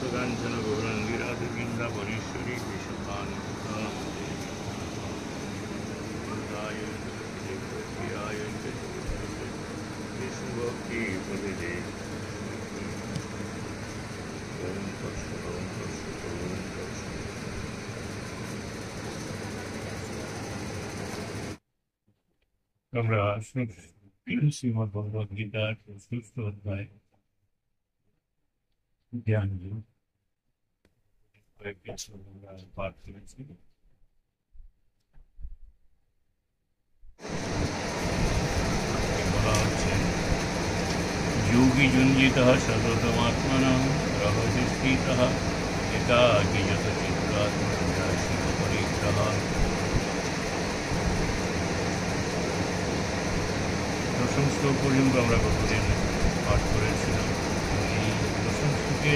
तप्तकाञ्चन गौराङ्गी राधे वृन्दावनेश्वरी विशुद्धानुगाय प्रियाय विष्णुभक्तिपदे ओम तत्सत् ओम तत्सत् ओम तत्सत्। আমরা শ্রীমদ্ ভগবদ গীতার চতুর্থ অধ্যায় ধ্যান যোগ কয়েকটি আমরা পাঠ করেছি। বলা হচ্ছে যোগী যুঞ্জিতঃ সততমাত্মনঃ রহস্যে স্থিতঃ একাকী যত চিত্তাত্মপরিগ্রহঃ। দশম শ্লোক পর্যন্ত আমরা গতদিন পাঠ করেছিলাম। এই দশম শ্লোকে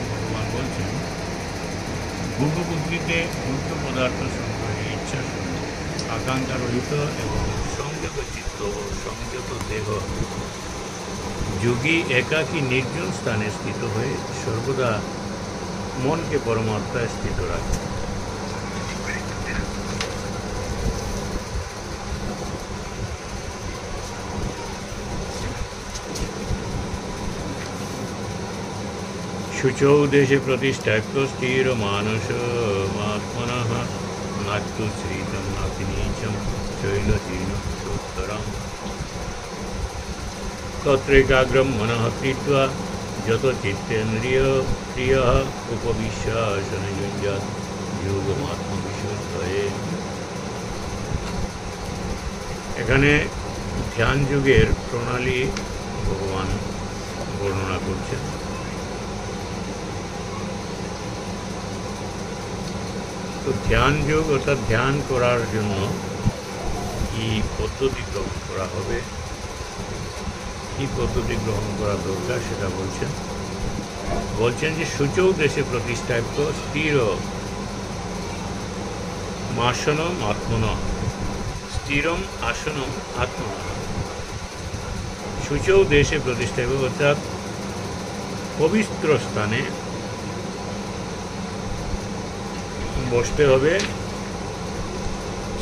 ভগবান বলছেন ভোগবুদ্ধিতে যুক্ত পদার্থ সংগ্রহে ইচ্ছা শূন্য আকাঙ্ক্ষা রহিত এবং সংযত চিত্ত ও সংযত দেহ যোগী একাকী নির্জন স্থানে স্থিত হয়ে সর্বদা মনকে পরমাত্মায় স্থিত রাখে। शुचौ देशे प्रतिष्ठैक्तो स्थिरमानसमात्मनः नात्तु श्रीतं नाति नीचं शैलदीनोत्तरम् तत्रैकाग्रं मनः कृत्वा यतो चित्तेन्द्रियप्रियः उपविश्यासने युञ्जात् योगमात्मविशुद्धये। এখানে ধ্যান যোগের প্রণালী ভগবান বর্ণনা করছেন। তো ধ্যান যোগ অর্থাৎ ধ্যান করার জন্য কি পদ্ধতি গ্রহণ করা হবে, কি পদ্ধতি গ্রহণ করা দরকার সেটা বলছেন যে শুচৌ দেশে প্রতিষ্ঠাপ্ত স্থির আসনম আত্মনঃ স্থিরম আসনম আত্মনঃ। শুচৌ দেশে প্রতিষ্ঠাপ্ত অর্থাৎ পবিত্র স্থানে বসতে হবে।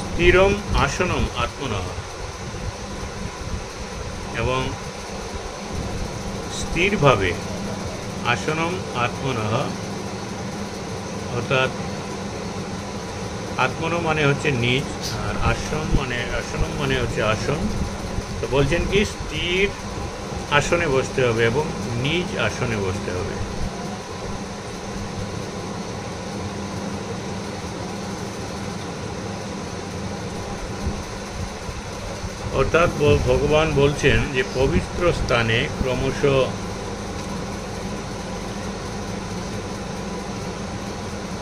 স্থিরম আসনম আত্মনঃ এবং স্থিরভাবে আসনম আত্মনঃ অর্থাৎ আত্মন মানে হচ্ছে নিজ আর আসনম মানে হচ্ছে আসন। তো বলছেন কি স্থির আসনে বসতে হবে এবং নিজ আসনে বসতে হবে। অর্থাৎ ভগবান বলছেন যে পবিত্র স্থানে ক্রমশ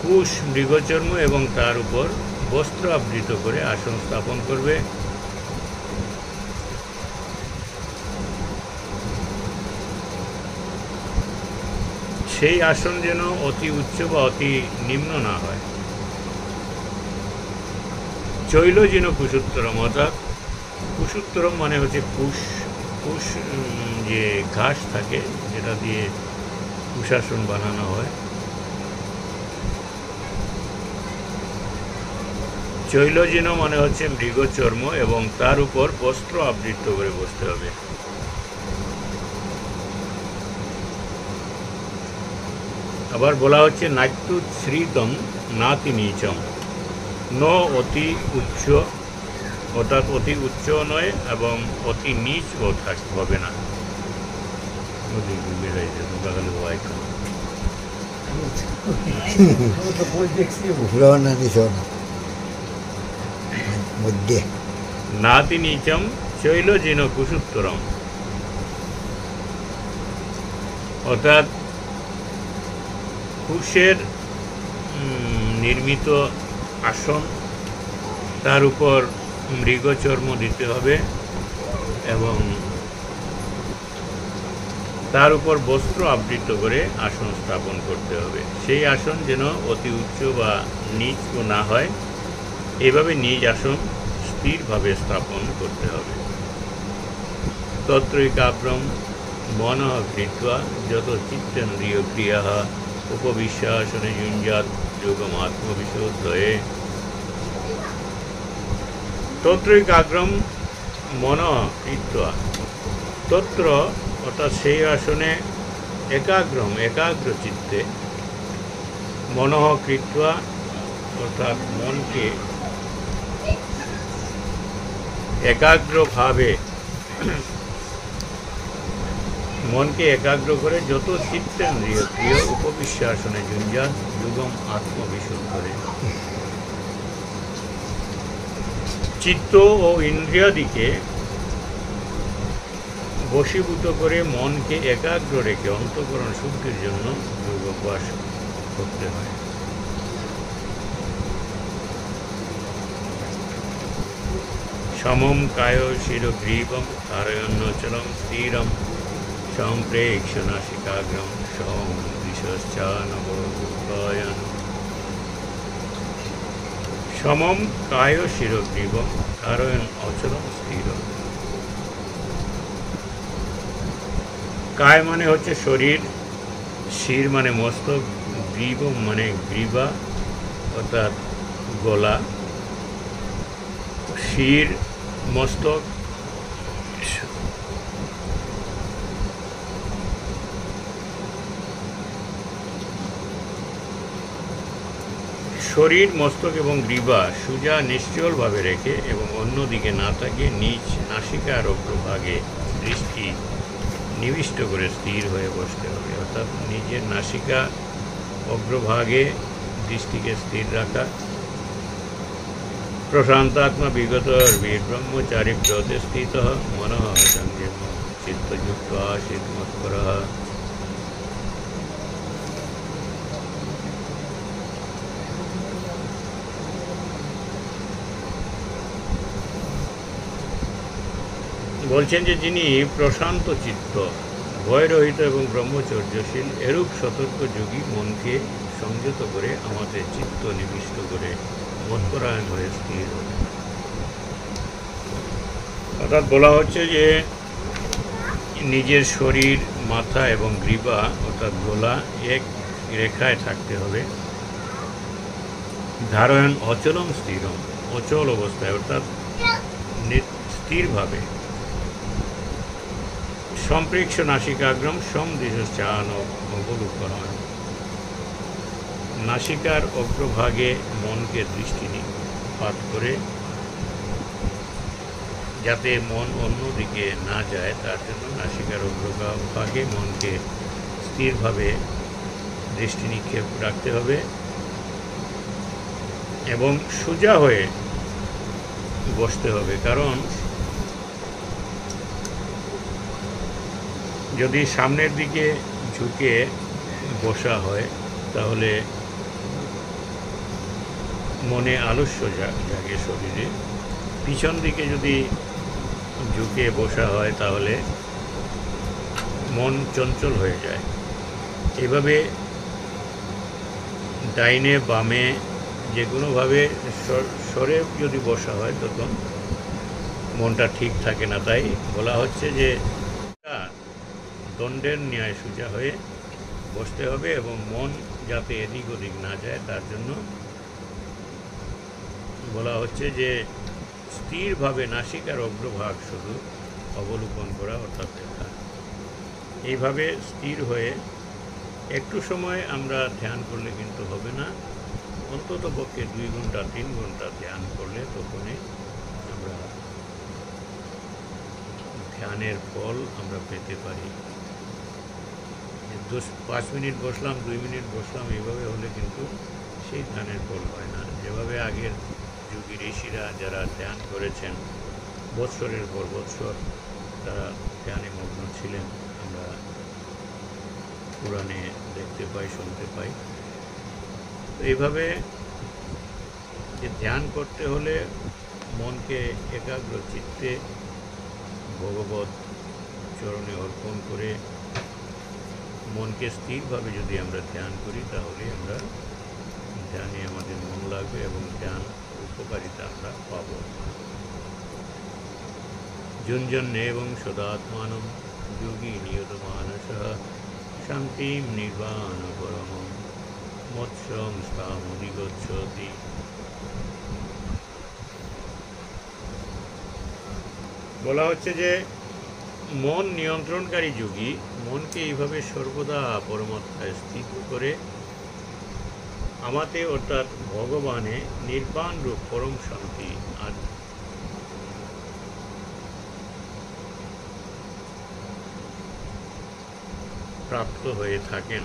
কুশ মৃগচর্ম এবং তার উপর বস্ত্র আবৃত করে আসন স্থাপন করবে। সেই আসন যেন অতি উচ্চ বা অতি নিম্ন না হয়। চৈল যেন কুশোত্তরম অর্থাৎ কুশোত্তরম মানে হচ্ছে কুশ যে ঘাস থাকে যেটা দিয়ে কুশাসন বানানো হয়। চৈলজীন মানে হচ্ছে মৃগচর্ম এবং তার উপর বস্ত্র আবৃত করে বসতে হবে। আবার বলা হচ্ছে নাট্যু শ্রীতম নাতি নীচম ন অতি উচ্চ অর্থাৎ অতি উচ্চ নয় এবং অতি নিচ হবে না। নাতি নিচম চৈল যেন কুশোত্তরম অর্থাৎ কুশের নির্মিত আসন, তার উপর মৃগচর্ম দিতে হবে এবং তার উপর বস্ত্র আবৃত করে আসন স্থাপন করতে হবে। সেই আসন যেন অতি উচ্চ বা নিচ না হয়, এইভাবে নিজ আসন স্থিরভাবে স্থাপন করতে হবে। তত্রৈকাগ্রম মনঃ কৃত্বা যত চিত্তেন্দ্রিয় ক্রিয়া उपविश्यासने युञ्जात् योगमात्मविशुद्धये तत्रैकाग्रं मनः कृत्वा तत्र अर्थात সেই আসনে एकाग्रम एकाग्रचित्ते मनः कृत्वा अर्थात मन के एकाग्र भावे मन के एकाग्र करे যত চিত্তেন্দ্রিয় ক্রিয় উপবিশ্বাসনে जुञ्जात युगम आत्मविशुद्धये चित्त और इंद्रियादिके बशीभूत करे मन के एकाग्र रेखे अंतःकरण शुद्धिर जन्य योगाभ्यास करते हैं। समम काय शिरोग्रीवम धारयन्नचलं स्थिरं संप्रेक्ष्य नासिकाग्रं संदिशश्चानवलोकयन् समम काय शिरोग्रीवम धारयन् अचलं स्थिरं काय माने होच्छे शरीर शिर माने मस्तक ग्रीव माने ग्रीवा अर्थात गला शिर मस्तक शरीर मस्तक एवं ग्रीवा सोजा निश्चल भावे रेखे एवं अन्यदिके ना ताकिये नीच नासिकार अग्रभागे दृष्टि निविष्ट करे स्थिर हुए बसते होबे अर्थात निजेर नासिका अग्रभागे दृष्टि के स्थिर रखा प्रशांतात्मा विगत ब्रह्मचारी व्रते स्थित मन संयम चित्तयुक्त आसीत् बोलছেন যে যিনি প্রশান্ত চিত্ত ভয়রহিত এবং ব্রহ্মচর্যশীল এরূপ সতর্ক যোগী মনকে সংযত করে আমাদের চিত্ত নিবিষ্ট করে মনপরায়ণ হয়ে স্থির হবে। অর্থাৎ বলা হচ্ছে যে নিজের শরীর মাথা এবং গ্রীবা অর্থাৎ গলা এক রেখায় থাকতে হবে। ধারয়ন অচলম স্থিরম অচল অবস্থায় অর্থাৎ স্থিরভাবে संप्रेक्ष नासिकाग्रम समदिशश्चान अवलोकन नासिकार अग्रभागे मन के दृष्टिपात करे जाते मन अन्य दिके ना जाए तार जन्य नासिकार अग्रभागे मन के स्थिर भावे दृष्टि निक्षेप रखते होबे एवं सोजा हये बसते होबे कारण यदि सामनेर दिके झुके बसा है ताहले मने आलस्य जागे शरीरे पिछन दिके यदि झुके बसा है ताहले मन चंचल हो जाए एभावे डाइने बामे जेकोनो भावे सरे यदि बसा है तखन मनटा ठीक थाके ना ताई बला हच्छे जे दंडेर न्याय सोजा हये बसते होबे एवं मन जाते एदिक ओदिक ना जाए तार जन्य बला हच्छे जे स्थिर भावे नासिकार अग्रभाग शुधु अवलोकन करा अर्थात देखा এইভাবে স্থির হয়ে একটু সময় আমরা ধ্যান করলে কিন্তু হবে না অন্তত পক্ষে 2 ঘন্টা 3 ঘন্টা ধ্যান করলে তখনই আমরা ধ্যানের ফল আমরা পেতে পারি। 5 मिनट बसलाम 2 मिनट बसलाम এইভাবে হলে কিন্তু সেই ধ্যানের ফল হয় না। যেভাবে আগের যোগী ঋষিরা যারা ধ্যান করেছেন বৎসরের পর বৎসর তারা ধ্যানে মগ্ন ছিলেন আমরা পুরাণে দেখতে পাই শুনতে পাই। তো এইভাবে যে ধ্যান করতে হলে মনকে একাগ্র চিত্তে ভগবত চরণে অর্পণ করে मन के स्थिर भावे यदि आमरा ध्यान करी ताहले आमरा ध्याने आमादेर मन लागबे एवं ध्यान उपकारिता आमरा पाबो। जुञ्जन्ने एवं सदात्मानं योगी नियत मानसः शान्तिं निर्वाण परमं মৎস্যং স্থামধিগচ্ছতি। বলা হচ্ছে যে মন নিয়ন্ত্রণকারী যোগী মনকে এইভাবে সর্বদা পরমাত্মায় স্থিত করে আমাতে অর্থাৎ ভগবানে নির্বাণ রূপ পরম শান্তি আর প্রাপ্ত হয়ে থাকেন।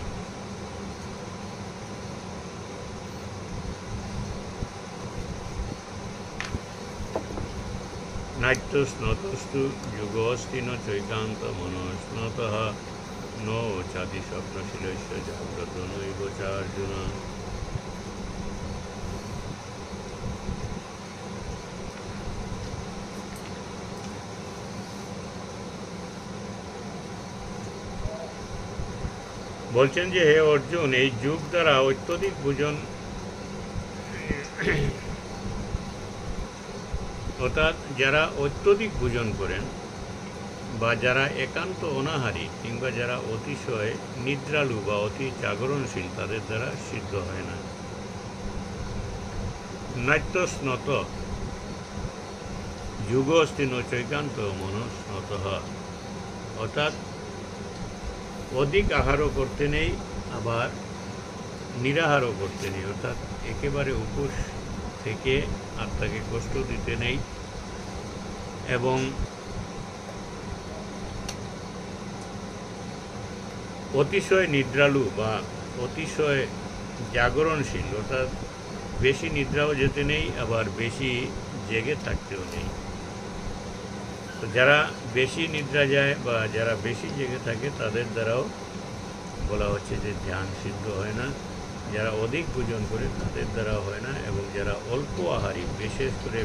নাট্য স্নতস্তু যুগস্তিন চৈকান্ত মনস্নত ন চাতি স্বপ্নশীলস্য জাগ্রত নৈব চার্জুন। বলছেন যে হে অর্জুন, এই যুগ দ্বারা অত্যধিক ভোজন অর্থাৎ যারা অত্যধিক ভোজন করেন বা যারা একান্ত অনাহারী কিংবা যারা অতিশয় নিদ্রালু বা অতি জাগরণশীল তাদের দ্বারা সিদ্ধ হয় না। নাট্য স্নত যুগ অস্তি নৈকান্ত মনস্নত, অর্থাৎ অধিক আহারও করতে নেই আবার নিরাহারও করতে নেই, অর্থাৎ একেবারে উপোস থেকে আত্মাকে কষ্ট দিতে নেই এবং অতিশয় নিদ্রালু বা অতিশয় জাগরণশীল, অর্থাৎ বেশি নিদ্রাও যেতে নেই আবার বেশি জেগে থাকতেও নেই। তো যারা বেশি নিদ্রা যায় বা যারা বেশি জেগে থাকে তাদের দ্বারাও বলা হচ্ছে যে ধ্যান সিদ্ধ হয় না। যারা অধিক ভোজন করে তাদের দ্বারাও হয় না এবং যারা অল্প আহারী বিশেষ করে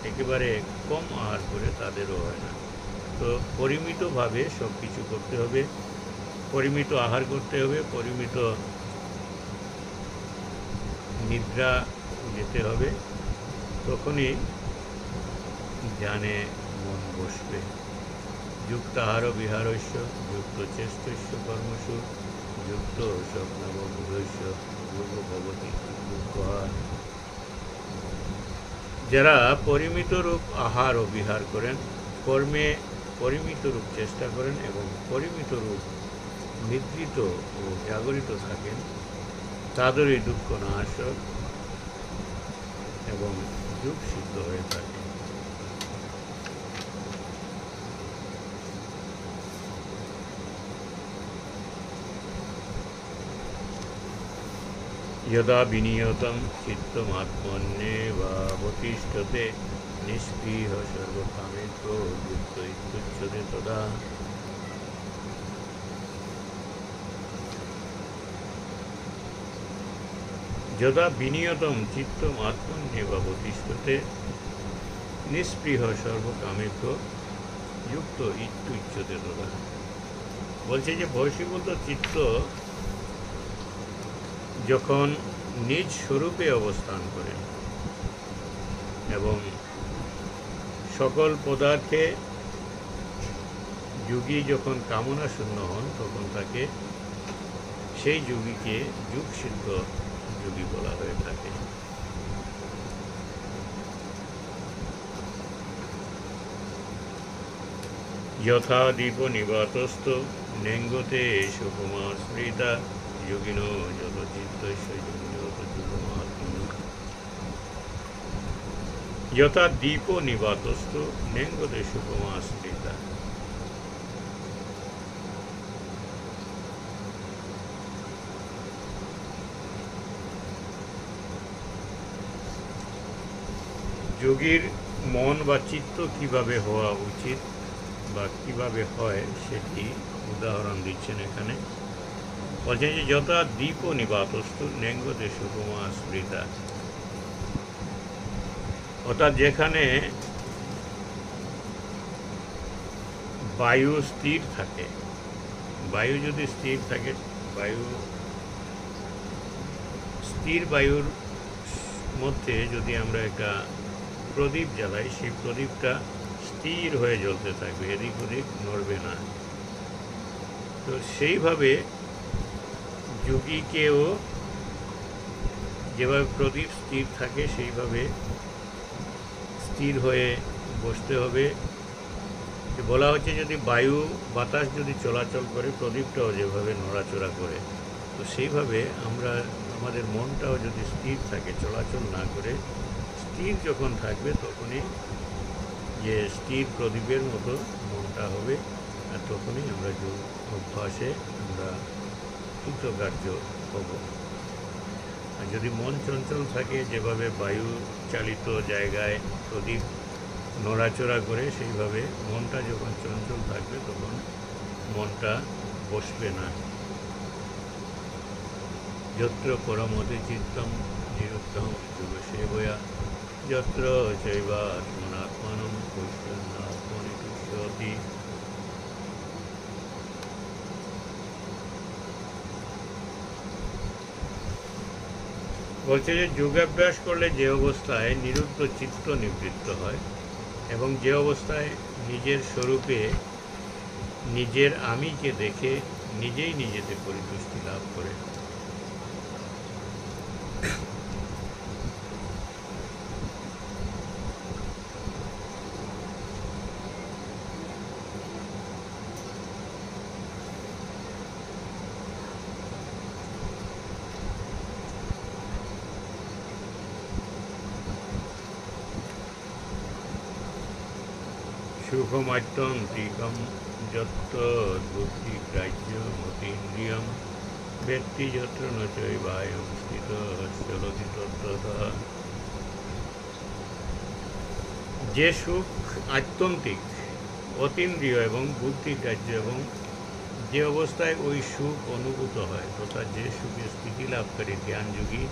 একেবারে কম আহার করে তাদেরও হয় না। তো পরিমিতভাবে সব কিছু করতে হবে, পরিমিত আহার করতে হবে, পরিমিত নিদ্রা যেতে হবে, তখনই ধ্যানে মন বসবে। যুক্ত আহার বিহারস্য যুক্ত চেষ্টস্য কর্মসু যুক্ত স্বপ্নবন্ধস্য যোগ ভবতি দুঃখহার। যারা পরিমিত রূপ আহার ও বিহার করেন, কর্মে পরিমিত রূপ চেষ্টা করেন এবং পরিমিত রূপ নিদ্রিত ও জাগরিত থাকেন, তাদেরই দুঃখ নাশ এবং যুগ সিদ্ধ হয়ে থাকে। यदा विनियतं चित्तमात्मन्येवावतिष्ठते निष्पृह सर्वकामेभ्यो युक्त इत्युच्यते तदा। यदा विनियतं चित्तमात्मन्येवावतिष्ठते निष्पृह सर्वकामेभ्यो युक्त इत्युच्यते तदा। বলছে যে বশীভূত চিত্ত যখন নিজ স্বরূপে অবস্থান করেন এবং সকল পদার্থে যোগী যখন কামনা শূন্য হন তখন তাকে সেই যোগীকে যুগ সিদ্ধ যোগী বলা হয়ে থাকে। যথা দীপ নিবাতস্থ নেঙ্গতে সুকুমা স্মৃতা যোগিনো যত চিত্তস্য যত যুগমাত্মনঃ। যথা দীপ নিবাতস্থ নেঙ্গতে সুকুমা স্মৃতা। যোগীর মন বা চিত্ত কিভাবে হওয়া উচিত বা কিভাবে হয় সেটি উদাহরণ দিচ্ছেন এখানে। বলছেন যে যথা দীপ নিবাতস্তু নেঙ্গতে সুকুমা স্মৃতা, অর্থাৎ যেখানে বায়ু স্থির থাকে, বায়ু যদি স্থির থাকে, স্থির বায়ুর মধ্যে যদি আমরা একটা প্রদীপ জ্বালাই, সেই প্রদীপটা স্থির হয়ে জ্বলতে থাকবে, এদিক ওদিক নড়বে না। তো সেইভাবে যোগীকেও যেভাবে প্রদীপ স্থির থাকে সেইভাবে স্থির হয়ে বসতে হবে। বলা হচ্ছে যদি বায়ু বাতাস যদি চলাচল করে, প্রদীপটাও যেভাবে নড়াচড়া করে, তো সেইভাবে আমরা আমাদের মনটাও যদি স্থির থাকে, চলাচল না করে স্থির যখন থাকবে, তখনই যে স্থির প্রদীপের মতো মনটা হবে, আর তখনই আমরা যোগ অভ্যাসে আমরা কৃতকার্য হব। আর যদি মন চঞ্চল থাকে, যেভাবে বায়ু চালিত জায়গায় প্রদীপ নড়াচড়া করে, সেইভাবে মনটা যখন চঞ্চল থাকবে তখন মনটা বসবে না। যত্র পরমতে চিত্তম নিরুদ্ধম যোগ সেবয়া যত্র চৈবাত্মনাত্মানম পৈষ্যন্নাত্মনি তুষ্যতি। বলছে যে যোগাভ্যাস করলে যে অবস্থায় নিরুদ্ধ চিত্ত নিবৃত্ত হয় এবং যে অবস্থায় নিজের স্বরূপে নিজের আমিকে দেখে নিজেই নিজেতে পরিতুষ্টি লাভ করে, সুখমাত্যন্তিকম যত্র বুদ্ধি গ্রাহ্য মতীন্দ্রিয়ম ব্যক্তি যত্র ন চৈবায়ম স্থিত চলতি তত্ত্বতঃ। যে সুখ আত্যন্তিক, অতীন্দ্রিয় এবং বুদ্ধিগ্রাহ্য, এবং যে অবস্থায় ওই সুখ অনুভূত হয়, তথা যে সুখে স্থিতি লাভকারী ধ্যানযোগী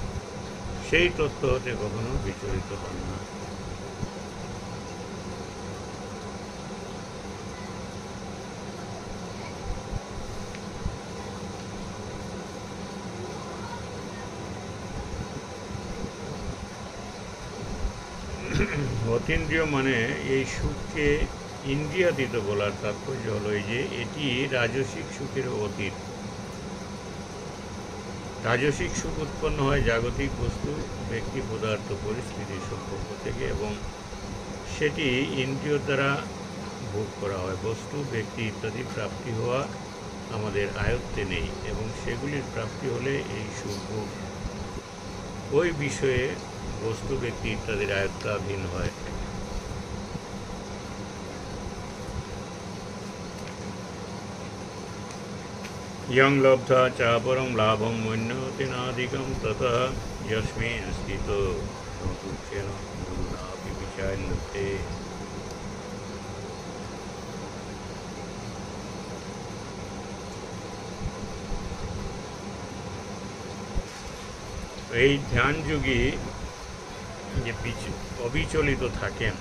সেই তত্ত্ব হতে কখনো বিচলিত হন না। অতীন্দ্রিয় মানে এই সুখকে ইন্দ্রিয়াতীত বলার তাৎপর্য হলো এই যে এটি রাজসিক সুখের অতীত। রাজসিক সুখ উৎপন্ন হয় জাগতিক বস্তু, ব্যক্তি, পদার্থ, পরিস্থিতির সম্পর্ক থেকে, এবং সেটি ইন্দ্রিয় দ্বারা ভোগ করা হয়। বস্তু, ব্যক্তি ইত্যাদি প্রাপ্তি হওয়া আমাদের আয়ত্তে নেই, এবং সেগুলির প্রাপ্তি হলে এই সুখ ভোগ ওই বিষয়ে বস্তু, ব্যক্তি ইত্যাদির আয়ত্তাধীন হয়। ইয়ং লব্ধা চাপরম লাভম মন্যতে নাধিকম ততঃ যস্মিন স্থিত দুঃখেন গুণাপি বিচাল্যতে। এই ধ্যানযোগী যে অবিচলিত থাকেন,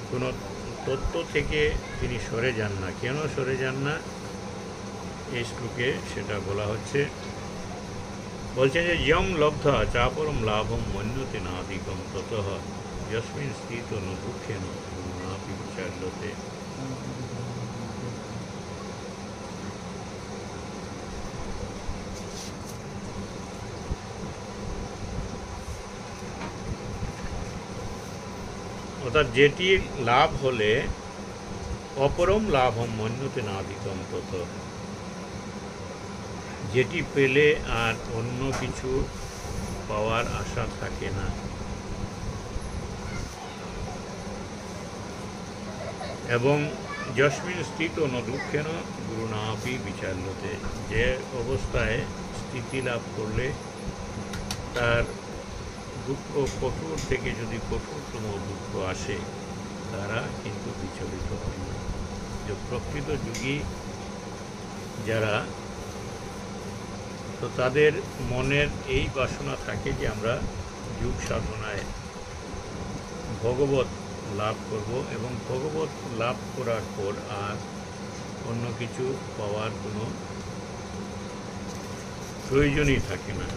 কোনো তত্ত্ব থেকে তিনি সরে যান না। কেন সরে যান না, এই শ্লোকে সেটা বলা হচ্ছে। বলছেন যে ইয়ং লব্ধা চাপরম লাভম মন্যতে নাধিকম ততঃ যস্মিন স্থিত ন দুঃখেন গুণাপি বিচাল্যতে। অর্থাৎ যেটি লাভ হলে অপরম লাভম মন্যতে নাধিকম ততঃ, যেটি পেলে আর অন্য কিছু পাওয়ার আশা থাকে না। এবং যস্মিন স্থিত ন দুঃখেন গুরুণাপি বিচাল্যতে, যে অবস্থায় স্থিতি লাভ করলে তার দুঃখ কঠোর থেকে যদি কঠোরতম দুঃখ আসে, তারা কিন্তু বিচলিত হয় না। যে প্রকৃত যোগী যারা, তো তাদের মনের এই বাসনা থাকে যে আমরা যোগ সাধনায় ভগবত লাভ করব, এবং ভগবত লাভ করার পর আর অন্য কিছু পাওয়ার কোনো প্রয়োজনই থাকে না।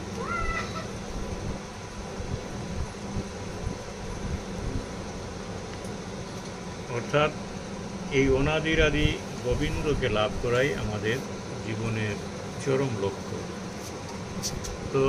অর্থাৎ এই অনাদিরাদি গোবিন্দকে লাভ করাই আমাদের জীবনের চরম লক্ষ্য। তো